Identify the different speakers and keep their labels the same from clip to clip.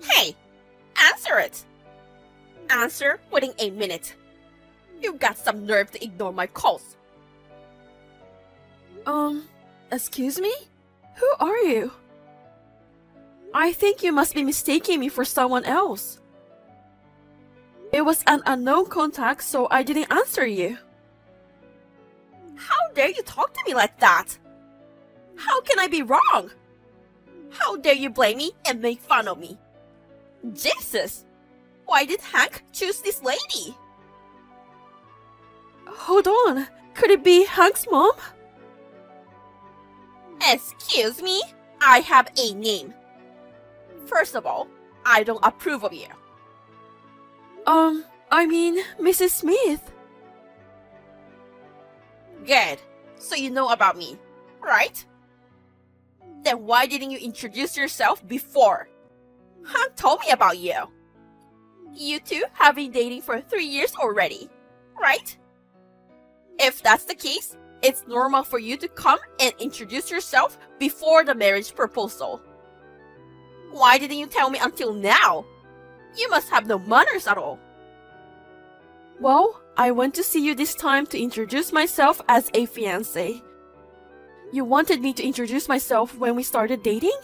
Speaker 1: Hey, answer it! Answer within a minute. You got some nerve to ignore my calls.
Speaker 2: Excuse me? Who are you? I think you must be mistaking me for someone else. It was an unknown contact, so I didn't answer you.
Speaker 1: How dare you talk to me like that? How can I be wrong? How dare you blame me and make fun of me? Jesus! Why did Hank choose this lady?
Speaker 2: Hold on, could it be Hank's mom?
Speaker 1: Excuse me? I have a name. First of all, I don't approve of you.
Speaker 2: I mean, Mrs. Smith.
Speaker 1: Good. So you know about me, right? Then why didn't you introduce yourself before? Hank told me about you. You two have been dating for 3 years already, right? If that's the case, it's normal for you to come and introduce yourself before the marriage proposal. Why didn't you tell me until now? You must have no manners at all.
Speaker 2: Well, I went to see you this time to introduce myself as a fiancé. You wanted me to introduce myself when we started dating?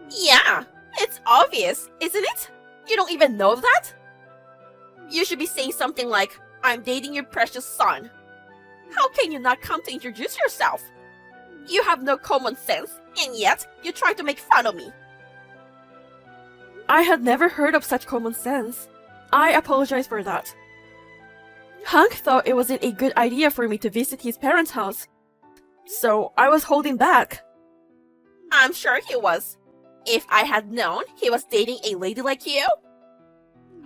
Speaker 1: Yeah, it's obvious, isn't it? You don't even know that? You should be saying something like, I'm dating your precious son. How can you not come to introduce yourself? You have no common sense, and yet you try to make fun of me.
Speaker 2: I had never heard of such common sense. I apologize for that. Hank thought it wasn't a good idea for me to visit his parents' house, so I was holding back.
Speaker 1: I'm sure he was. If I had known he was dating a lady like you,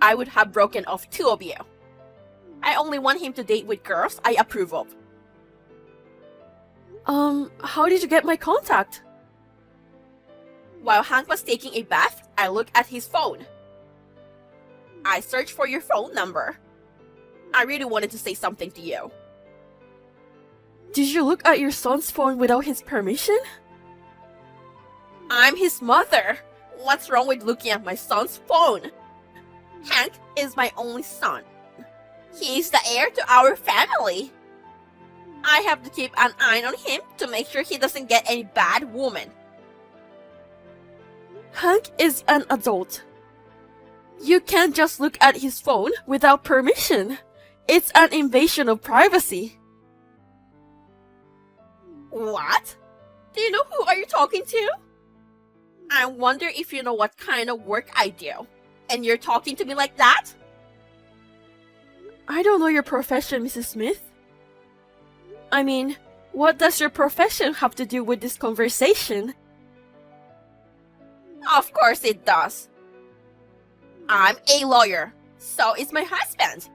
Speaker 1: I would have broken off two of you. I only want him to date with girls I approve of.
Speaker 2: How did you get my contact?
Speaker 1: While Hank was taking a bath, I looked at his phone. I searched for your phone number. I really wanted to say something to you.
Speaker 2: Did you look at your son's phone without his permission?
Speaker 1: I'm his mother. What's wrong with looking at my son's phone? Hank is my only son. He is the heir to our family. I have to keep an eye on him to make sure he doesn't get any bad woman.
Speaker 2: Hank is an adult. You can't just look at his phone without permission. It's an invasion of privacy.
Speaker 1: What? Do you know who are you talking to? I wonder if you know what kind of work I do. And you're talking to me like that?
Speaker 2: I don't know your profession, Mrs. Smith. I mean, what does your profession have to do with this conversation?
Speaker 1: Of course it does. I'm a lawyer. So is my husband.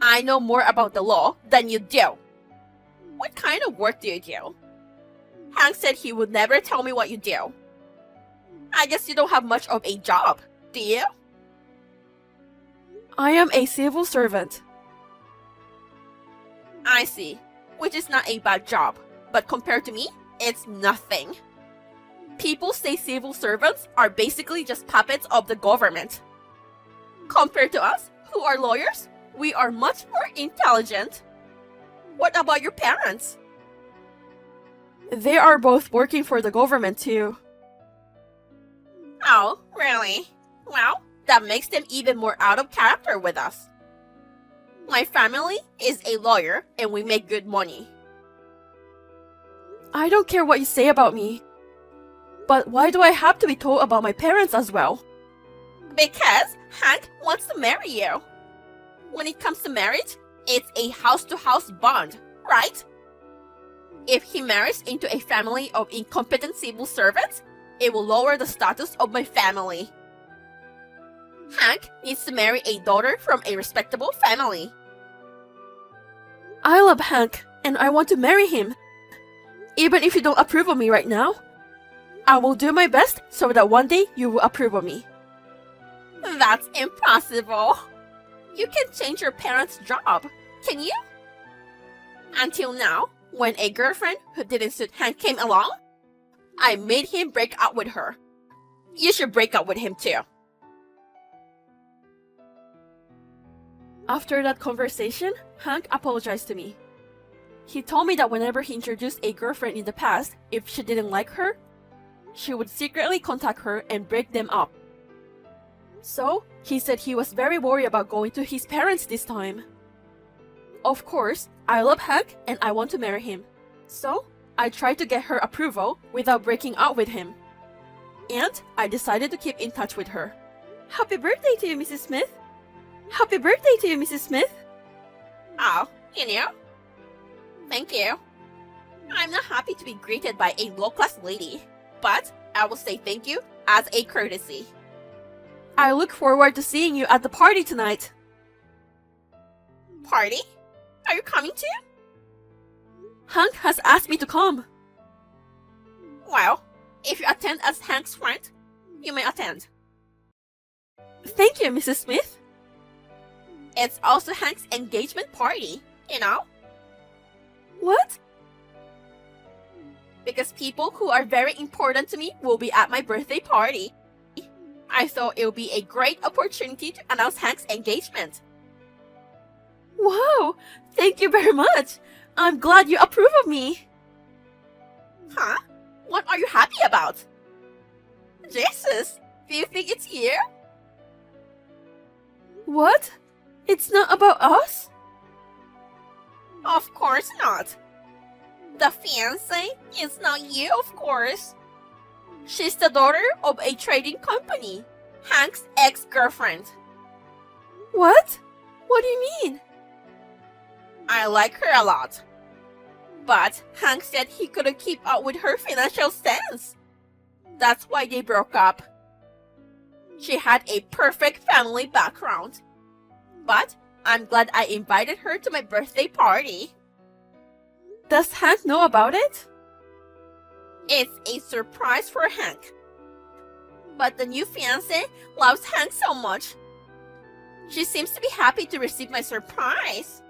Speaker 1: I know more about the law than you do. What kind of work do you do? Hank said he would never tell me what you do. I guess you don't have much of a job, do you?
Speaker 2: I am a civil servant.
Speaker 1: I see. Which is not a bad job, but compared to me, it's nothing. People say civil servants are basically just puppets of the government. Compared to us, who are lawyers, we are much more intelligent. What about your parents?
Speaker 2: They are both working for the government too.
Speaker 1: Oh, really? Well, that makes them even more out of character with us. My family is a lawyer and we make good money.
Speaker 2: I don't care what you say about me. But why do I have to be told about my parents as well?
Speaker 1: Because Hank wants to marry you. When it comes to marriage, it's a house-to-house bond, right? If he marries into a family of incompetent civil servants, it will lower the status of my family. Hank needs to marry a daughter from a respectable family.
Speaker 2: I love Hank, and I want to marry him. Even if you don't approve of me right now, I will do my best so that one day you will approve of me.
Speaker 1: That's impossible. You can change your parents' job, can you? Until now, when a girlfriend who didn't suit Hank came along, I made him break up with her. You should break up with him too.
Speaker 2: After that conversation, Hank apologized to me. He told me that whenever he introduced a girlfriend in the past, if she didn't like her, she would secretly contact her and break them up. So, he said he was very worried about going to his parents this time. Of course, I love Hank and I want to marry him. So, I tried to get her approval without breaking up with him. And I decided to keep in touch with her. Happy birthday to you, Mrs. Smith! Happy birthday to you, Mrs. Smith!
Speaker 1: Oh, Thank you. I'm not happy to be greeted by a low-class lady, but I will say thank you as a courtesy.
Speaker 2: I look forward to seeing you at the party tonight.
Speaker 1: Party? Are you coming too?
Speaker 2: Hank has asked me to come.
Speaker 1: Well, if you attend as Hank's friend, you may attend.
Speaker 2: Thank you, Mrs. Smith.
Speaker 1: It's also Hank's engagement party,
Speaker 2: What?
Speaker 1: because people who are very important to me will be at my birthday party. I thought it would be a great opportunity to announce Hank's engagement.
Speaker 2: Wow! Thank you very much. I'm glad you approve of me.
Speaker 1: Huh? What are you happy about? Jesus, do you think it's you?
Speaker 2: What? It's not about us?
Speaker 1: Of course not. The fiancé is not you, of course. She's the daughter of a trading company, Hank's ex-girlfriend.
Speaker 2: What? What do you mean?
Speaker 1: I like her a lot. But Hank said he couldn't keep up with her financial stance. That's why they broke up. She had a perfect family background. But I'm glad I invited her to my birthday party.
Speaker 2: Does Hank know about it?
Speaker 1: It's a surprise for Hank. But the new fiancé loves Hank so much. She seems to be happy to receive my surprise.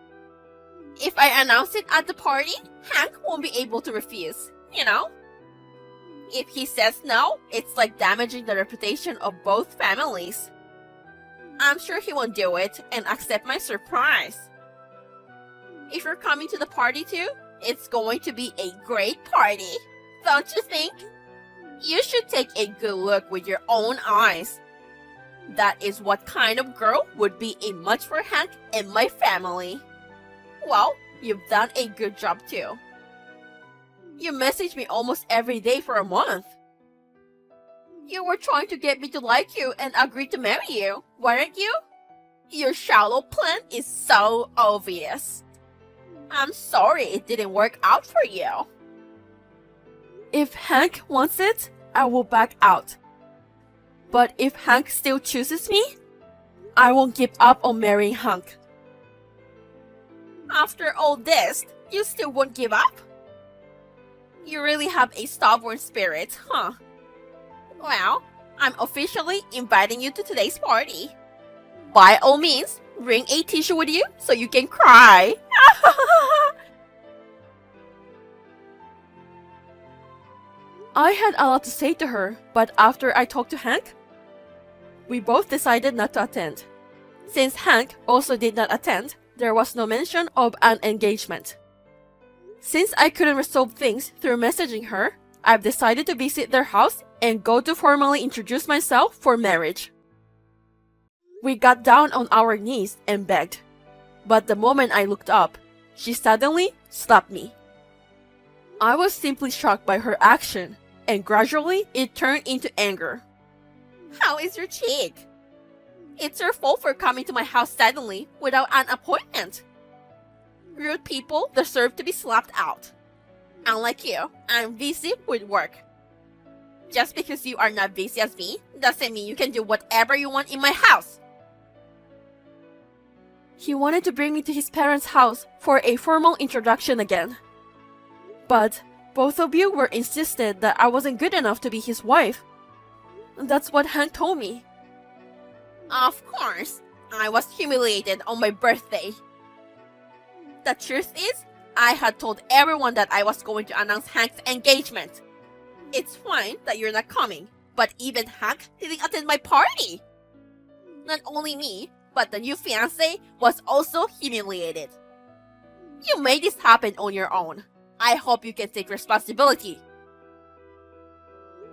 Speaker 1: If I announce it at the party, Hank won't be able to refuse, If he says no, it's like damaging the reputation of both families. I'm sure he won't do it and accept my surprise. If you're coming to the party too, it's going to be a great party, don't you think? You should take a good look with your own eyes. That is what kind of girl would be a match for Hank and my family. Well, you've done a good job too. You message me almost every day for a month. You were trying to get me to like you and agree to marry you, weren't you? Your shallow plan is so obvious. I'm sorry it didn't work out for you.
Speaker 2: If Hank wants it, I will back out. But if Hank still chooses me, I won't give up on marrying Hank.
Speaker 1: After all this, you still won't give up? You really have a stubborn spirit, huh? Well, I'm officially inviting you to today's party. By all means, bring a tissue with you so you can cry.
Speaker 2: I had a lot to say to her, but after I talked to Hank, we both decided not to attend. Since Hank also did not attend, there was no mention of an engagement. Since I couldn't resolve things through messaging her, I've decided to visit their house and go to formally introduce myself for marriage. We got down on our knees and begged, but the moment I looked up, she suddenly slapped me. I was simply shocked by her action, and gradually it turned into anger.
Speaker 1: How is your cheek? It's your fault for coming to my house suddenly without an appointment. Rude people deserve to be slapped out. Unlike you, I'm busy with work. Just because you are not busy as me doesn't mean you can do whatever you want in my house.
Speaker 2: He wanted to bring me to his parents' house for a formal introduction again. But both of you were insistent that I wasn't good enough to be his wife. That's what Hank told me.
Speaker 1: Of course, I was humiliated on my birthday. The truth is, I had told everyone that I was going to announce Hank's engagement. It's fine that you're not coming, But even Hank didn't attend my party. Not only me, but the new fiancé was also humiliated. You made this happen on your own. I hope you can take responsibility.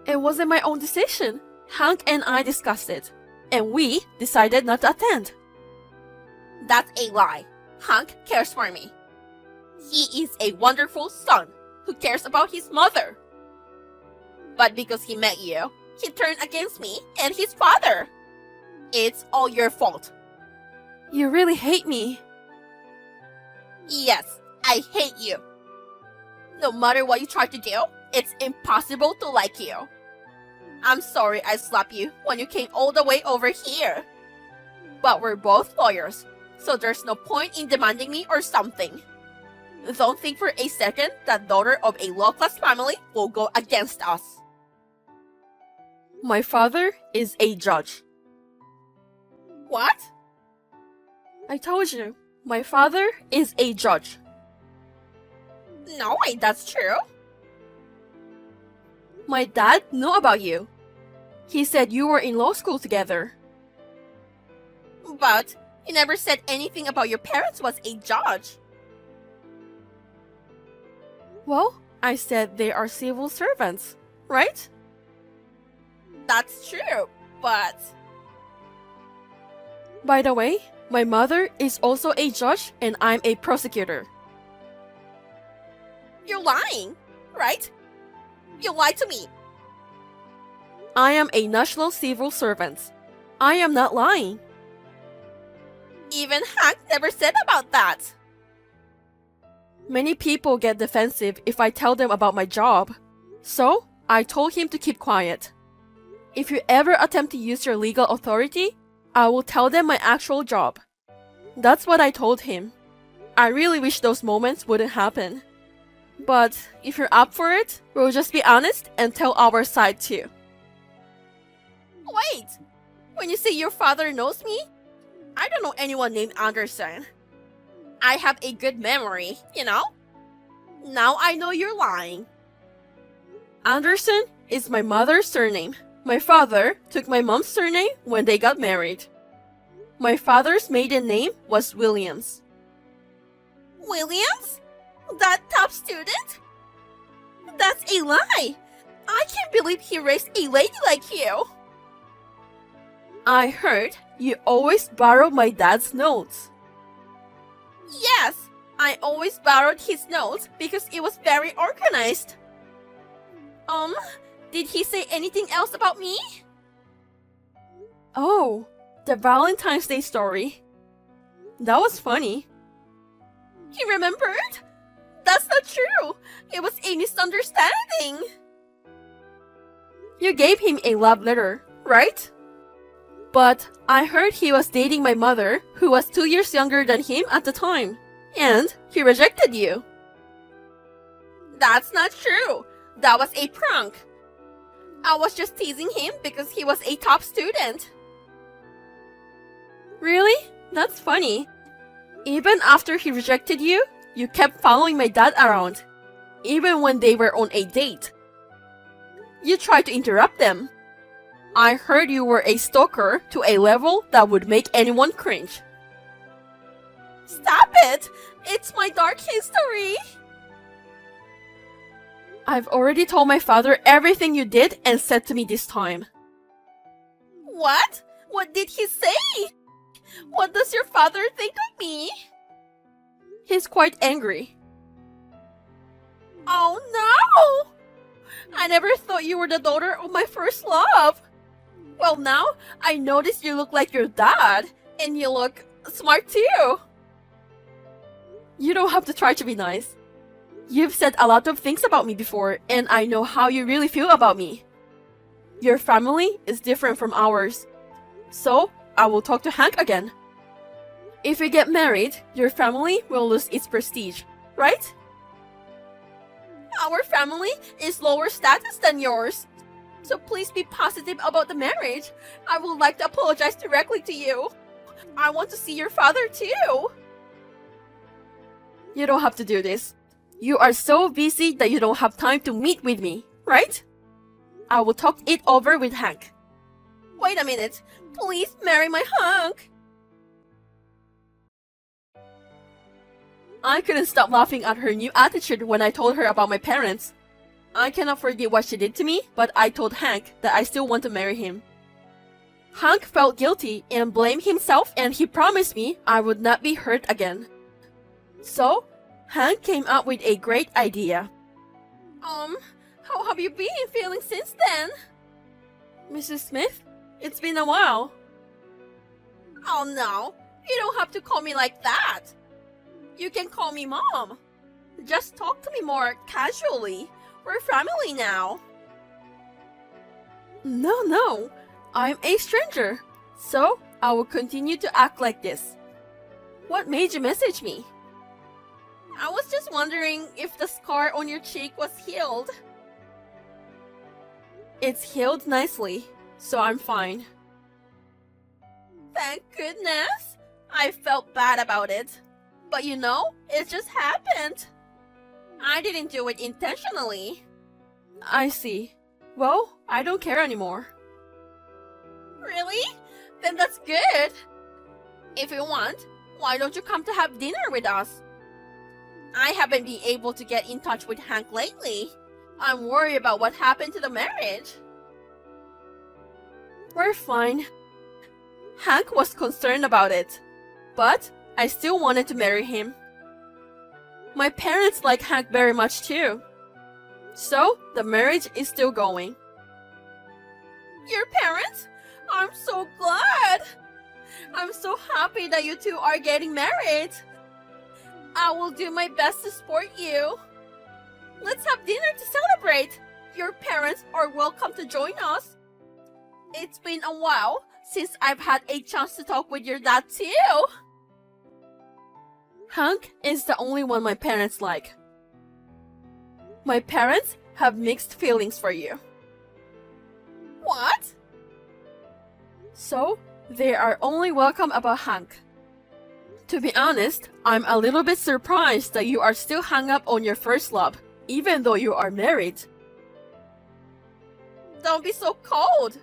Speaker 2: It wasn't my own decision. Hank and I discussed it, and we decided not to attend.
Speaker 1: That's a lie. Hank cares for me. He is a wonderful son who cares about his mother. But because he met you, he turned against me and his father. It's all your fault.
Speaker 2: You really hate me.
Speaker 1: Yes, I hate you. No matter what you try to do, it's impossible to like you. I'm sorry I slapped you when you came all the way over here. But we're both lawyers, so there's no point in demanding me or something. Don't think for a second that daughter of a low-class family will go against us.
Speaker 2: My father is a judge.
Speaker 1: What?
Speaker 2: I told you, my father is a judge.
Speaker 1: No way, that's true.
Speaker 2: My dad knew about you. He said you were in law school together.
Speaker 1: But you never said anything about your parents was a judge.
Speaker 2: Well, I said they are civil servants, right?
Speaker 1: That's true, but...
Speaker 2: By the way, my mother is also a judge and I'm a prosecutor.
Speaker 1: You're lying, right? You lied to me.
Speaker 2: I am a national civil servant. I am not lying.
Speaker 1: Even Hank never said about that.
Speaker 2: Many people get defensive if I tell them about my job. So, I told him to keep quiet. If you ever attempt to use your legal authority, I will tell them my actual job. That's what I told him. I really wish those moments wouldn't happen. But if you're up for it, we'll just be honest and tell our side too.
Speaker 1: Wait! When you say your father knows me, I don't know anyone named Anderson. I have a good memory, you know? Now I know you're lying.
Speaker 2: Anderson is my mother's surname. My father took my mom's surname when they got married. My father's maiden name was Williams.
Speaker 1: Williams? That top student? That's a lie! I can't believe he raised a lady like you!
Speaker 2: I heard you always borrow my dad's notes.
Speaker 1: Yes, I always borrowed his notes because it was very organized. Did he say anything else about me?
Speaker 2: Oh, the Valentine's Day story. That was funny.
Speaker 1: He remembered? That's not true. It was a misunderstanding.
Speaker 2: You gave him a love letter, right? But I heard he was dating my mother, who was 2 years younger than him at the time. And he rejected you.
Speaker 1: That's not true. That was a prank. I was just teasing him because he was a top student.
Speaker 2: Really? That's funny. Even after he rejected you, you kept following my dad around. Even when they were on a date. You tried to interrupt them. I heard you were a stalker to a level that would make anyone cringe.
Speaker 1: Stop it! It's my dark history!
Speaker 2: I've already told my father everything you did and said to me this time.
Speaker 1: What? What did he say? What does your father think of me?
Speaker 2: He's quite angry.
Speaker 1: Oh no! I never thought you were the daughter of my first love. Well, now I notice you look like your dad, and you look smart too.
Speaker 2: You don't have to try to be nice. You've said a lot of things about me before, and I know how you really feel about me. Your family is different from ours. So, I will talk to Hank again. If we get married, your family will lose its prestige, right?
Speaker 1: Our family is lower status than yours. So please be positive about the marriage. I would like to apologize directly to you. I want to see your father too.
Speaker 2: You don't have to do this. You are so busy that you don't have time to meet with me, right? I will talk it over with Hank.
Speaker 1: Wait a minute. Please marry my Hank.
Speaker 2: I couldn't stop laughing at her new attitude when I told her about my parents. I cannot forget what she did to me, but I told Hank that I still want to marry him. Hank felt guilty and blamed himself, and he promised me I would not be hurt again. So, Hank came up with a great idea.
Speaker 1: How have you been feeling since then?
Speaker 2: Mrs. Smith, it's been a while.
Speaker 1: Oh no, you don't have to call me like that. You can call me Mom. Just talk to me more casually. We're family now.
Speaker 2: No, I'm a stranger. So, I will continue to act like this. What made you message me?
Speaker 1: I was just wondering if the scar on your cheek was healed.
Speaker 2: It's healed nicely, so I'm fine.
Speaker 1: Thank goodness. I felt bad about it. But you know, it just happened. I didn't do it intentionally.
Speaker 2: I see. Well, I don't care anymore.
Speaker 1: Really? Then that's good. If you want, why don't you come to have dinner with us? I haven't been able to get in touch with Hank lately. I'm worried about what happened to the marriage.
Speaker 2: We're fine. Hank was concerned about it, but I still wanted to marry him. My parents like Hank very much too. So, the marriage is still going.
Speaker 1: Your parents? I'm so glad. I'm so happy that you two are getting married. I will do my best to support you. Let's have dinner to celebrate. Your parents are welcome to join us. It's been a while since I've had a chance to talk with your dad too.
Speaker 2: Hank is the only one my parents like. My parents have mixed feelings for you.
Speaker 1: What?
Speaker 2: So, they are only welcome about Hank. To be honest, I'm a little bit surprised that you are still hung up on your first love, even though you are married.
Speaker 1: Don't be so cold.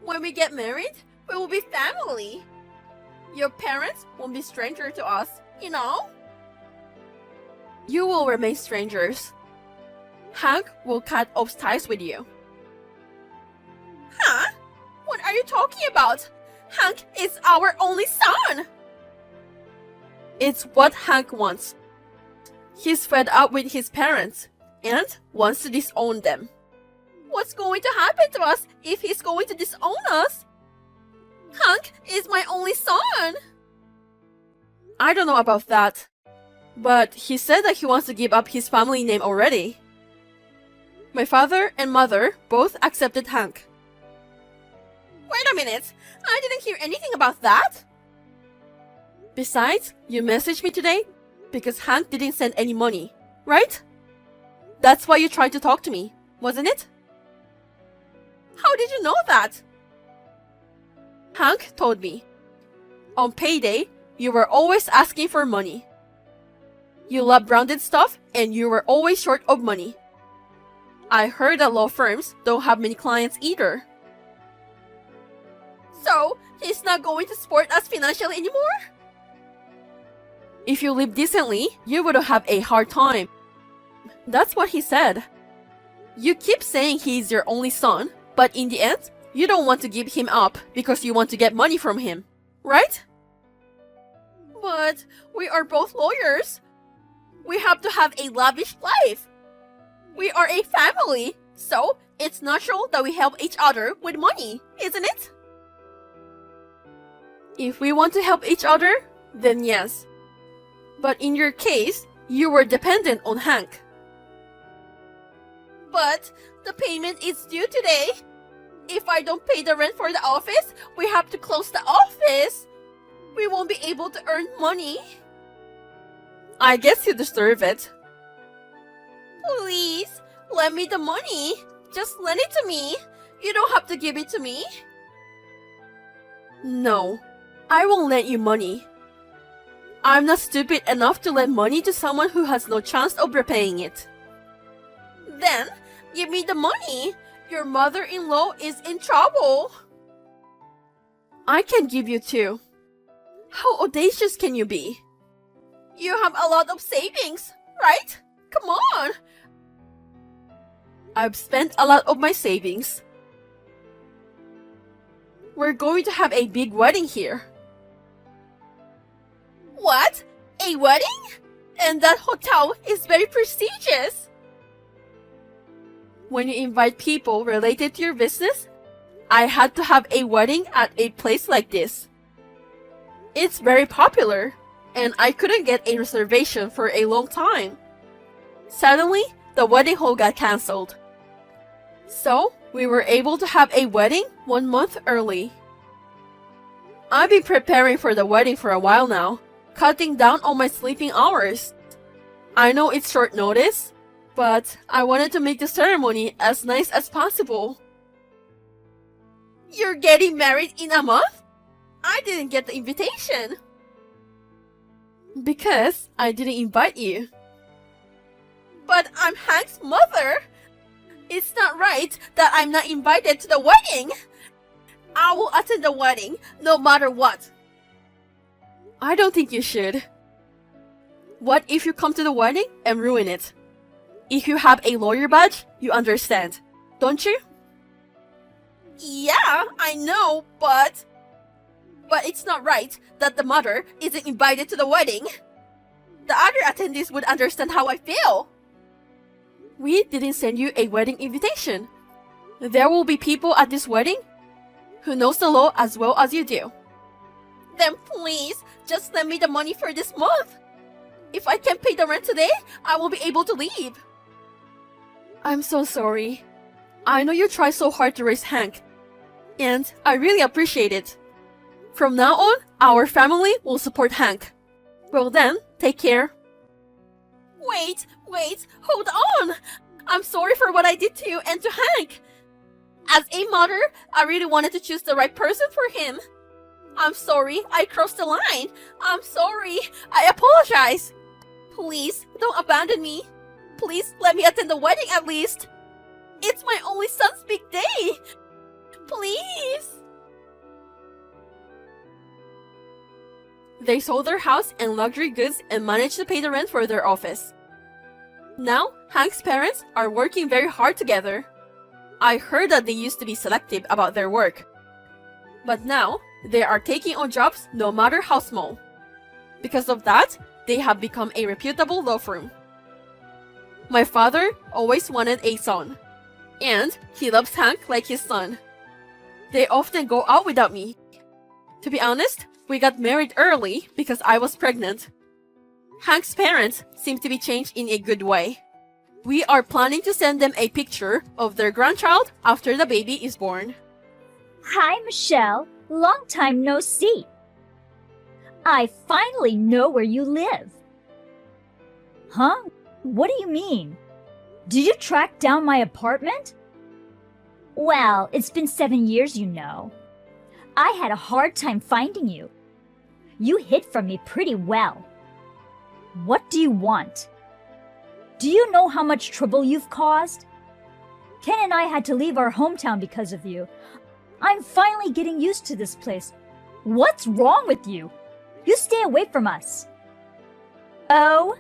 Speaker 1: When we get married, we will be family. Your parents won't be stranger to us, you know?
Speaker 2: You will remain strangers. Hank will cut off ties with you.
Speaker 1: Huh? What are you talking about? Hank is our only son.
Speaker 2: It's what Hank wants. He's fed up with his parents and wants to disown them.
Speaker 1: What's going to happen to us if he's going to disown us? Hank is my only son.
Speaker 2: I don't know about that, but he said that he wants to give up his family name already. My father and mother both accepted Hank.
Speaker 1: Wait a minute, I didn't hear anything about that.
Speaker 2: Besides, you messaged me today because Hank didn't send any money, right? That's why you tried to talk to me, wasn't it?
Speaker 1: How did you know that?
Speaker 2: Hank told me. On payday, you were always asking for money. You love branded stuff and you were always short of money. I heard that law firms don't have many clients either.
Speaker 1: So, he's not going to support us financially anymore?
Speaker 2: If you live decently, you would have a hard time. That's what he said. You keep saying he's your only son, but in the end, you don't want to give him up because you want to get money from him, right?
Speaker 1: But we are both lawyers. We have to have a lavish life. We are a family, so it's natural that we help each other with money, isn't it?
Speaker 2: If we want to help each other, then yes. But in your case, you were dependent on Hank.
Speaker 1: But the payment is due today. If I don't pay the rent for the office, we have to close the office. We won't be able to earn money.
Speaker 2: I guess you deserve it.
Speaker 1: Please, lend me the money. Just lend it to me. You don't have to give it to me.
Speaker 2: No, I won't lend you money. I'm not stupid enough to lend money to someone who has no chance of repaying it.
Speaker 1: Then, give me the money. Your mother-in-law is in trouble.
Speaker 2: I can give you two. How audacious can you be?
Speaker 1: You have a lot of savings, right? Come on.
Speaker 2: I've spent a lot of my savings. We're going to have a big wedding here.
Speaker 1: What? A wedding? And that hotel is very prestigious.
Speaker 2: When you invite people related to your business, I had to have a wedding at a place like this. It's very popular, and I couldn't get a reservation for a long time. Suddenly, the wedding hall got cancelled. So, we were able to have a wedding 1 month early. I've been preparing for the wedding for a while now, cutting down on my sleeping hours. I know it's short notice, but I wanted to make the ceremony as nice as possible.
Speaker 1: You're getting married in a month? I didn't get the invitation.
Speaker 2: Because I didn't invite you.
Speaker 1: But I'm Hank's mother. It's not right that I'm not invited to the wedding. I will attend the wedding no matter what.
Speaker 2: I don't think you should. What if you come to the wedding and ruin it? If you have a lawyer badge, you understand, don't you?
Speaker 1: Yeah, I know, but it's not right that the mother isn't invited to the wedding. The other attendees would understand how I feel.
Speaker 2: We didn't send you a wedding invitation. There will be people at this wedding who knows the law as well as you do.
Speaker 1: Then please, just send me the money for this month. If I can't pay the rent today, I will be able to leave.
Speaker 2: I'm so sorry. I know you tried so hard to raise Hank, and I really appreciate it. From now on, our family will support Hank. Well then, take care.
Speaker 1: Wait, hold on. I'm sorry for what I did to you and to Hank. As a mother, I really wanted to choose the right person for him. I'm sorry, I crossed the line. I'm sorry, I apologize. Please, don't abandon me. Please let me attend the wedding at least. It's my only son's big day. Please.
Speaker 2: They sold their house and luxury goods and managed to pay the rent for their office. Now, Hank's parents are working very hard together. I heard that they used to be selective about their work. But now, they are taking on jobs no matter how small. Because of that, they have become a reputable law firm. My father always wanted a son, and he loves Hank like his son. They often go out without me. To be honest, we got married early because I was pregnant. Hank's parents seem to be changed in a good way. We are planning to send them a picture of their grandchild after the baby is born.
Speaker 3: Hi, Michelle. Long time no see. I finally know where you live. Huh? What do you mean? Did you track down my apartment? Well, it's been 7 years, you know. I had a hard time finding you. You hid from me pretty well. What do you want? Do you know how much trouble you've caused? Ken and I had to leave our hometown because of you. I'm finally getting used to this place. What's wrong with you? You stay away from us. Oh,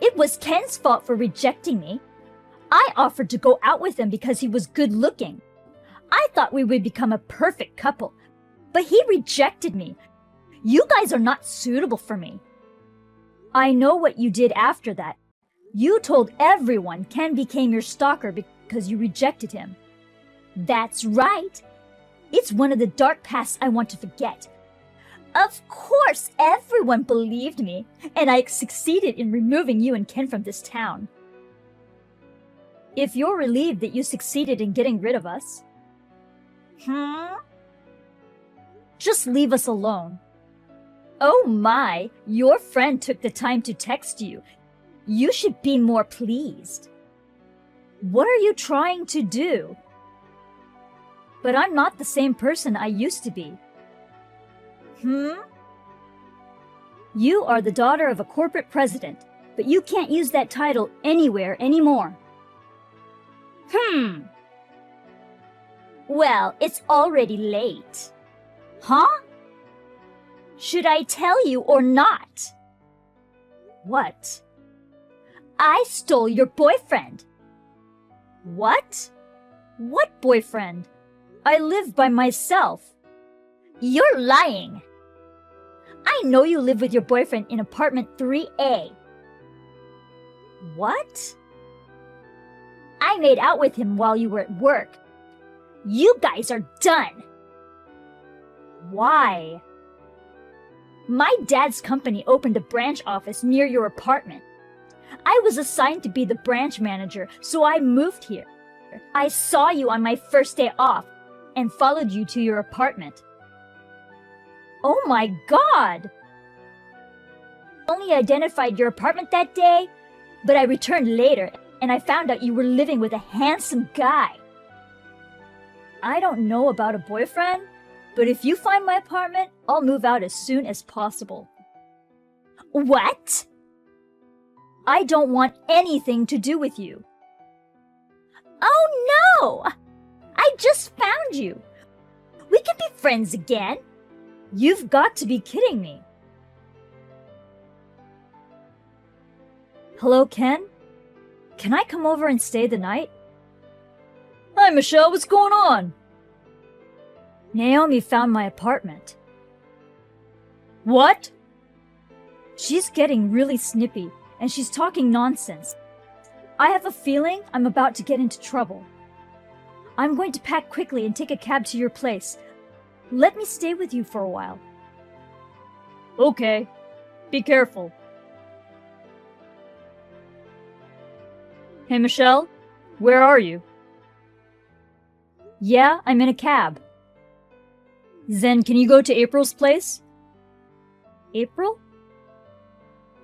Speaker 3: it was Ken's fault for rejecting me. I offered to go out with him because he was good looking. I thought we would become a perfect couple, but he rejected me. You guys are not suitable for me. I know what you did after that. You told everyone Ken became your stalker because you rejected him. That's right. It's one of the dark pasts I want to forget. Of course, everyone believed me, and I succeeded in removing you and Ken from this town. If you're relieved that you succeeded in getting rid of us, just leave us alone. Oh my, your friend took the time to text you. You should be more pleased. What are you trying to do? But I'm not the same person I used to be. You are the daughter of a corporate president, but you can't use that title anywhere anymore. Well, it's already late. Huh? Should I tell you or not? What? I stole your boyfriend. What? What boyfriend? I live by myself. You're lying. I know you live with your boyfriend in apartment 3A. What? I made out with him while you were at work. You guys are done. Why? My dad's company opened a branch office near your apartment. I was assigned to be the branch manager, so I moved here. I saw you on my first day off and followed you to your apartment. Oh my God! I only identified your apartment that day, but I returned later and I found out you were living with a handsome guy. I don't know about a boyfriend, but if you find my apartment, I'll move out as soon as possible. What? I don't want anything to do with you. Oh no! I just found you. We can be friends again. You've got to be kidding me. Hello, Ken? Can I come over and stay the night? Hi, Michelle. What's going on? Naomi found my apartment. What? She's getting really snippy, and she's talking nonsense. I have a feeling I'm about to get into trouble. I'm going to pack quickly and take a cab to your place. Let me stay with you for a while. Okay. Be careful. Hey, Michelle? Where are you? Yeah, I'm in a cab. Then can you go to April's place? April?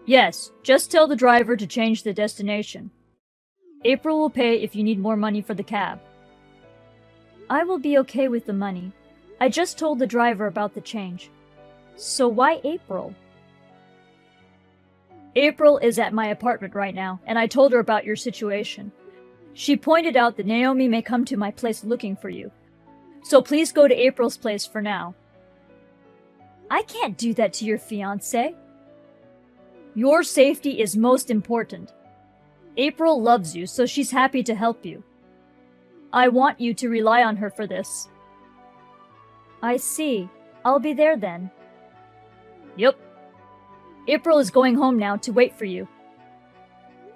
Speaker 3: Yes, just tell the driver to change the destination. April will pay if you need more money for the cab. I will be okay with the money. I just told the driver about the change. So why April? April is at my apartment right now, and I told her about your situation. She pointed out that Naomi may come to my place looking for you. So please go to April's place for now. I can't do that to your fiancé. Your safety is most important. April loves you, so she's happy to help you. I want you to rely on her for this. I see. I'll be there then. Yep. April is going home now to wait for you.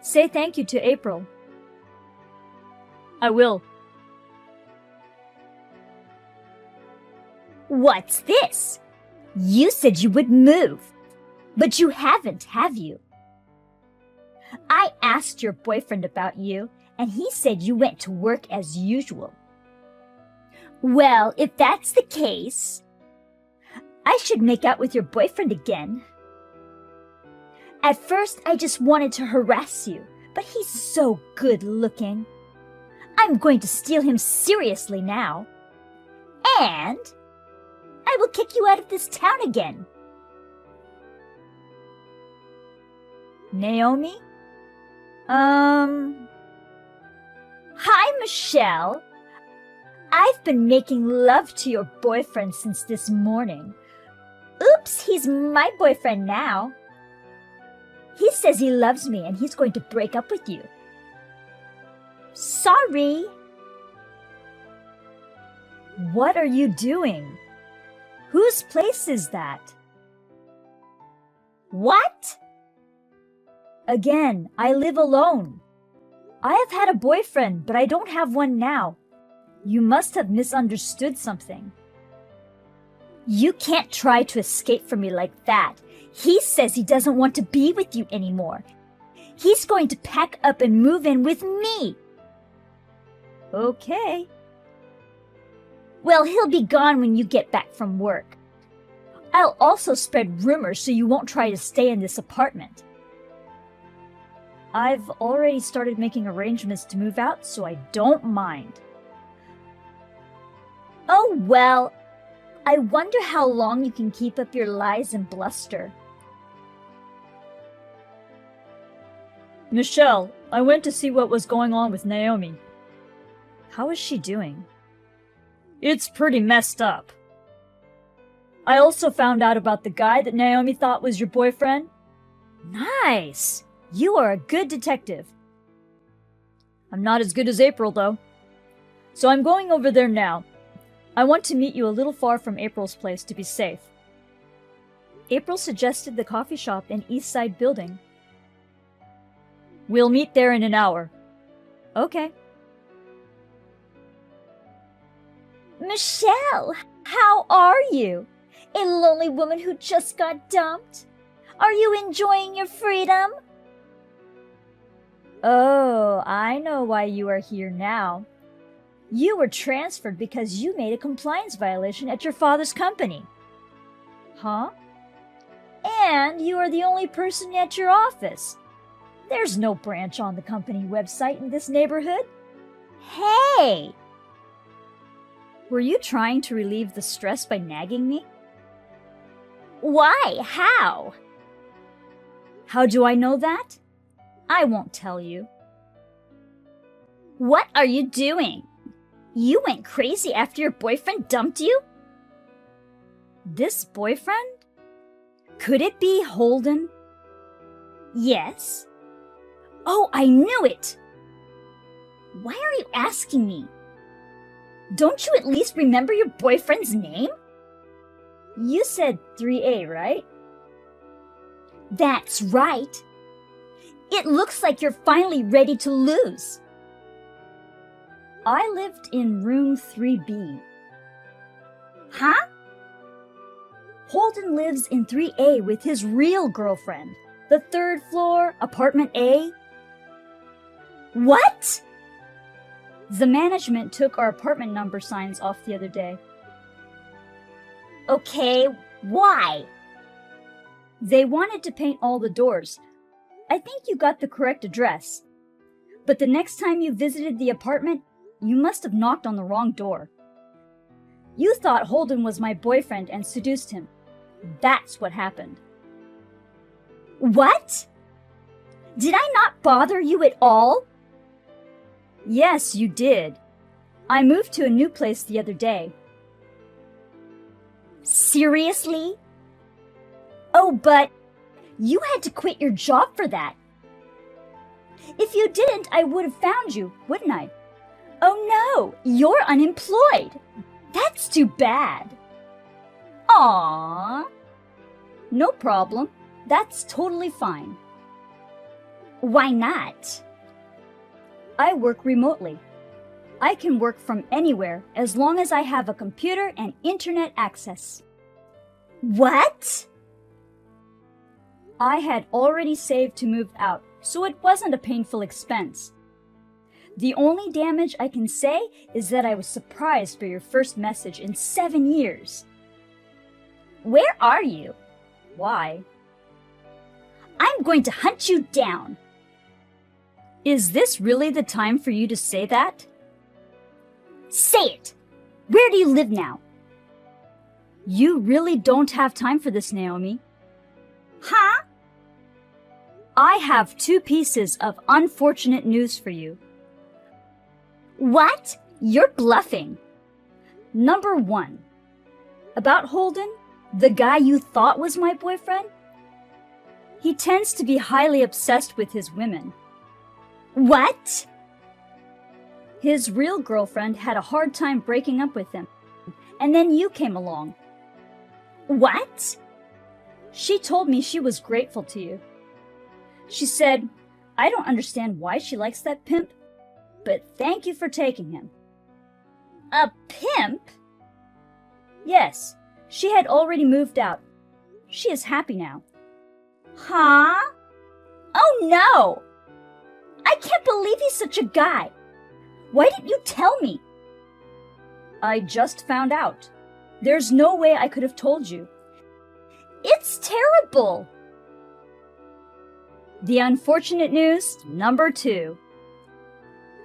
Speaker 3: Say thank you to April. I will. What's this? You said you would move, but you haven't, have you? I asked your boyfriend about you, and he said you went to work as usual. Well, if that's the case, I should make out with your boyfriend again. At first, I just wanted to harass you, but he's so good looking. I'm going to steal him seriously now. And I will kick you out of this town again. Naomi? Hi, Michelle. I've been making love to your boyfriend since this morning. Oops, he's my boyfriend now. He says he loves me and he's going to break up with you. Sorry. What are you doing? Whose place is that? What? Again, I live alone. I have had a boyfriend, but I don't have one now. You must have misunderstood something. You can't try to escape from me like that. He says he doesn't want to be with you anymore. He's going to pack up and move in with me. Okay. Well, he'll be gone when you get back from work. I'll also spread rumors so you won't try to stay in this apartment. I've already started making arrangements to move out, so I don't mind. Oh, well, I wonder how long you can keep up your lies and bluster. Michelle, I went to see what was going on with Naomi. How is she doing? It's pretty messed up. I also found out about the guy that Naomi thought was your boyfriend. Nice! You are a good detective. I'm not as good as April, though. So I'm going over there now. I want to meet you a little far from April's place to be safe. April suggested the coffee shop in East Side Building. We'll meet there in an hour. Okay. Michelle, how are you? A lonely woman who just got dumped? Are you enjoying your freedom? Oh, I know why you are here now. You were transferred because you made a compliance violation at your father's company. Huh? And you are the only person at your office. There's no branch on the company website in this neighborhood. Hey! Were you trying to relieve the stress by nagging me? Why? How? How do I know that? I won't tell you. What are you doing? You went crazy after your boyfriend dumped you? This boyfriend? Could it be Holden? Yes. Oh, I knew it! Why are you asking me? Don't you at least remember your boyfriend's name? You said 3A, right? That's right. It looks like you're finally ready to lose. I lived in room 3B. Huh? Holden lives in 3A with his real girlfriend. The third floor, apartment A. What? The management took our apartment number signs off the other day. Okay, why? They wanted to paint all the doors. I think you got the correct address. But the next time you visited the apartment, you must have knocked on the wrong door. You thought Holden was my boyfriend and seduced him. That's what happened. What? Did I not bother you at all? Yes, you did. I moved to a new place the other day. Seriously? Oh, but you had to quit your job for that. If you didn't, I would have found you, wouldn't I? Oh no, you're unemployed. That's too bad. Aww. No problem. That's totally fine. Why not? I work remotely. I can work from anywhere as long as I have a computer and internet access. What? I had already saved to move out, so it wasn't a painful expense. The only damage I can say is that I was surprised by your first message in 7 years. Where are you? Why? I'm going to hunt you down. Is this really the time for you to say that? Say it! Where do you live now? You really don't have time for this, Naomi. Huh? I have 2 pieces of unfortunate news for you. What? You're bluffing. Number 1. About Holden, the guy you thought was my boyfriend? He tends to be highly obsessed with his women. What? His real girlfriend had a hard time breaking up with him, and then you came along. What? She told me she was grateful to you. She said, I don't understand why she likes that pimp, but thank you for taking him. A pimp? Yes, she had already moved out. She is happy now. Huh? Oh no! I can't believe he's such a guy. Why didn't you tell me? I just found out. There's no way I could have told you. It's terrible. The unfortunate news, number 2.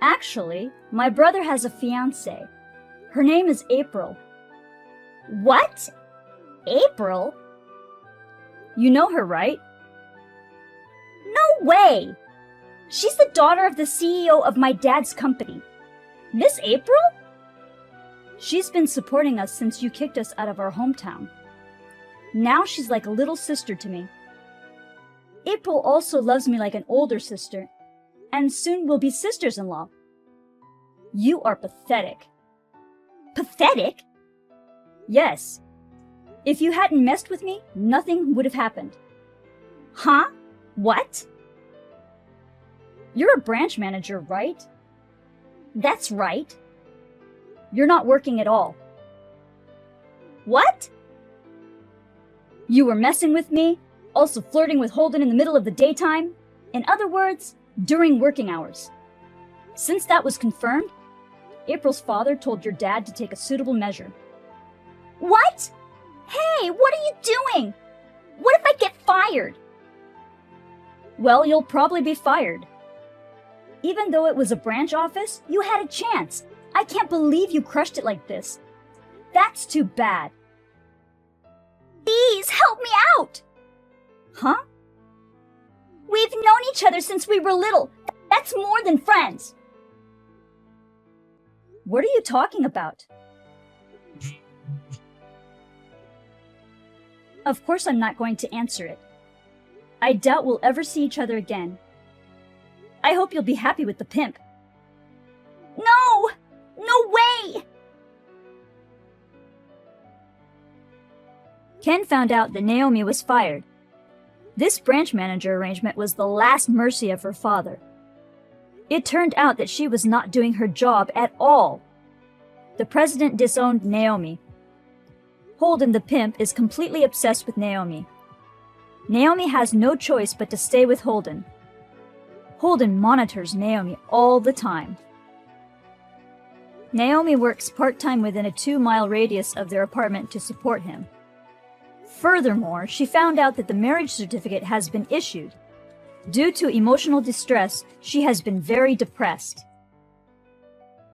Speaker 3: Actually, my brother has a fiancée. Her name is April. What? April? You know her, right? No way! She's the daughter of the CEO of my dad's company. Miss April? She's been supporting us since you kicked us out of our hometown. Now she's like a little sister to me. April also loves me like an older sister, and soon we'll be sisters-in-law. You are pathetic. Pathetic? Yes. If you hadn't messed with me, nothing would have happened. Huh? What? You're a branch manager, right? That's right. You're not working at all. What? You were messing with me, also flirting with Holden in the middle of the daytime. In other words, during working hours. Since that was confirmed, April's father told your dad to take a suitable measure. What? Hey, what are you doing? What if I get fired? Well, you'll probably be fired. Even though it was a branch office, you had a chance. I can't believe you crushed it like this. That's too bad. Please help me out! Huh? We've known each other since we were little. That's more than friends. What are you talking about? Of course I'm not going to answer it. I doubt we'll ever see each other again. I hope you'll be happy with the pimp. No! No way! Ken found out that Naomi was fired. This branch manager arrangement was the last mercy of her father. It turned out that she was not doing her job at all. The president disowned Naomi. Holden the pimp is completely obsessed with Naomi. Naomi has no choice but to stay with Holden. Holden monitors Naomi all the time. Naomi works part-time within a 2-mile radius of their apartment to support him. Furthermore, she found out that the marriage certificate has been issued. Due to emotional distress, she has been very depressed.